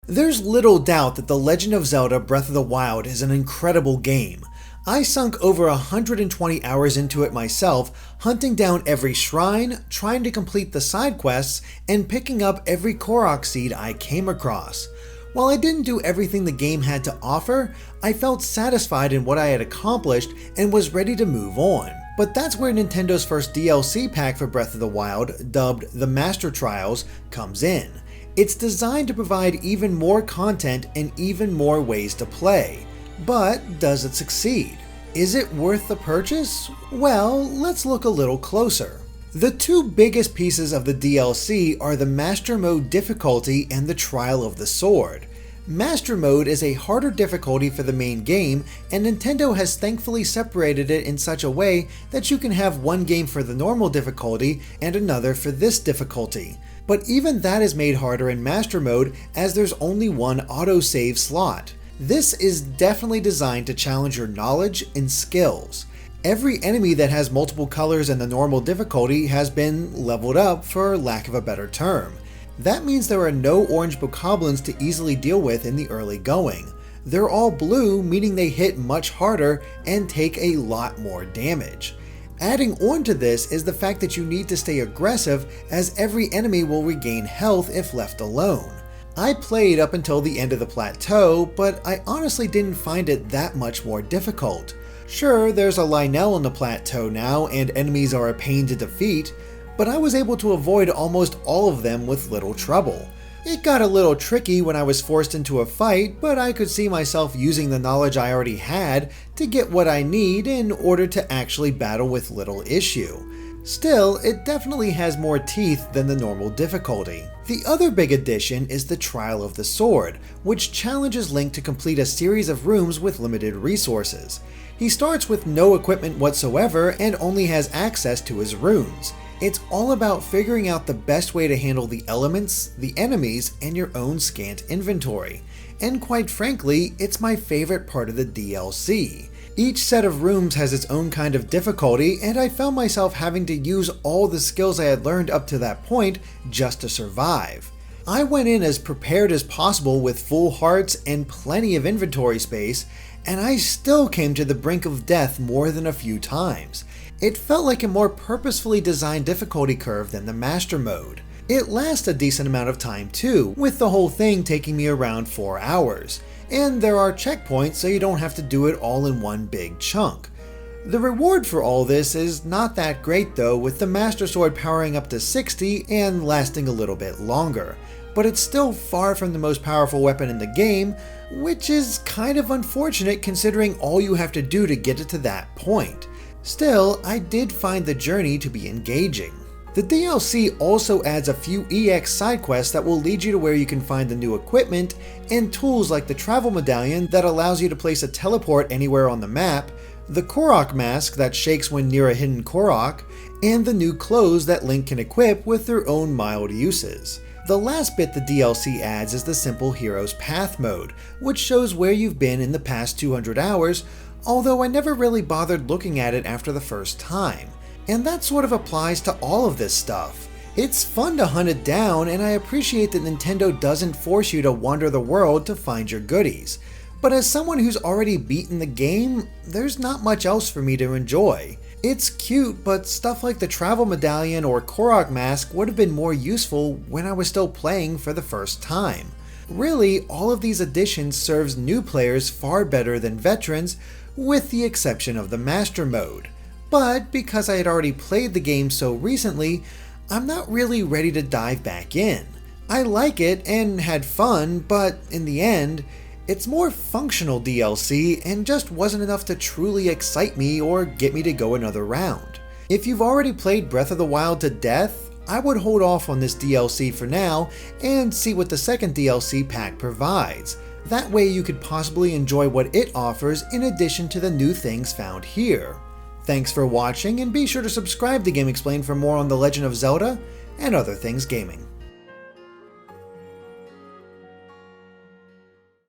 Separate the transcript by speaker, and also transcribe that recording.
Speaker 1: There's little doubt that The Legend of Zelda Breath of the Wild is an incredible game. I sunk over 120 hours into it myself, hunting down every shrine, trying to complete the side quests, and picking up every Korok seed I came across. While I didn't do everything the game had to offer, I felt satisfied in what I had accomplished and was ready to move on. But that's where Nintendo's first DLC pack for Breath of the Wild, dubbed the Master Trials, comes in. It's designed to provide even more content and even more ways to play. But does it succeed? Is it worth the purchase? Well, let's look a little closer. The two biggest pieces of the DLC are the Master Mode difficulty and the Trial of the Sword. Master Mode is a harder difficulty for the main game, and Nintendo has thankfully separated it in such a way that you can have one game for the normal difficulty and another for this difficulty. But even that is made harder in Master Mode as there's only one autosave slot. This is definitely designed to challenge your knowledge and skills. Every enemy that has multiple colors in the normal difficulty has been leveled up, for lack of a better term. That means there are no orange bokoblins to easily deal with in the early going. They're all blue, meaning they hit much harder and take a lot more damage. Adding on to this is the fact that you need to stay aggressive, as every enemy will regain health if left alone. I played up until the end of the plateau, but I honestly didn't find it that much more difficult. Sure, there's a Lionel on the plateau now and enemies are a pain to defeat, but I was able to avoid almost all of them with little trouble. It got a little tricky when I was forced into a fight, but I could see myself using the knowledge I already had to get what I need in order to actually battle with little issue. Still, it definitely has more teeth than the normal difficulty. The other big addition is the Trial of the Sword, which challenges Link to complete a series of rooms with limited resources. He starts with no equipment whatsoever and only has access to his runes. It's all about figuring out the best way to handle the elements, the enemies, and your own scant inventory. And quite frankly, it's my favorite part of the DLC. Each set of rooms has its own kind of difficulty, and I found myself having to use all the skills I had learned up to that point just to survive. I went in as prepared as possible with full hearts and plenty of inventory space, and I still came to the brink of death more than a few times. It felt like a more purposefully designed difficulty curve than the Master Mode. It lasts a decent amount of time too, with the whole thing taking me around 4 hours. And there are checkpoints so you don't have to do it all in one big chunk. The reward for all this is not that great though, with the Master Sword powering up to 60 and lasting a little bit longer. But it's still far from the most powerful weapon in the game, which is kind of unfortunate considering all you have to do to get it to that point. Still, I did find the journey to be engaging. The DLC also adds a few EX side quests that will lead you to where you can find the new equipment and tools like the travel medallion that allows you to place a teleport anywhere on the map, the Korok mask that shakes when near a hidden Korok, and the new clothes that Link can equip with their own mild uses. The last bit the DLC adds is the simple Hero's Path mode, which shows where you've been in the past 200 hours, although I never really bothered looking at it after the first time. And that sort of applies to all of this stuff. It's fun to hunt it down, and I appreciate that Nintendo doesn't force you to wander the world to find your goodies. But as someone who's already beaten the game, there's not much else for me to enjoy. It's cute, but stuff like the travel medallion or Korok mask would have been more useful when I was still playing for the first time. Really, all of these additions serves new players far better than veterans, with the exception of the Master Mode. But because I had already played the game so recently, I'm not really ready to dive back in. I like it and had fun, but in the end, it's more functional DLC and just wasn't enough to truly excite me or get me to go another round. If you've already played Breath of the Wild to death, I would hold off on this DLC for now and see what the second DLC pack provides. That way you could possibly enjoy what it offers in addition to the new things found here. Thanks for watching, and be sure to subscribe to GameXplain for more on The Legend of Zelda and other things gaming.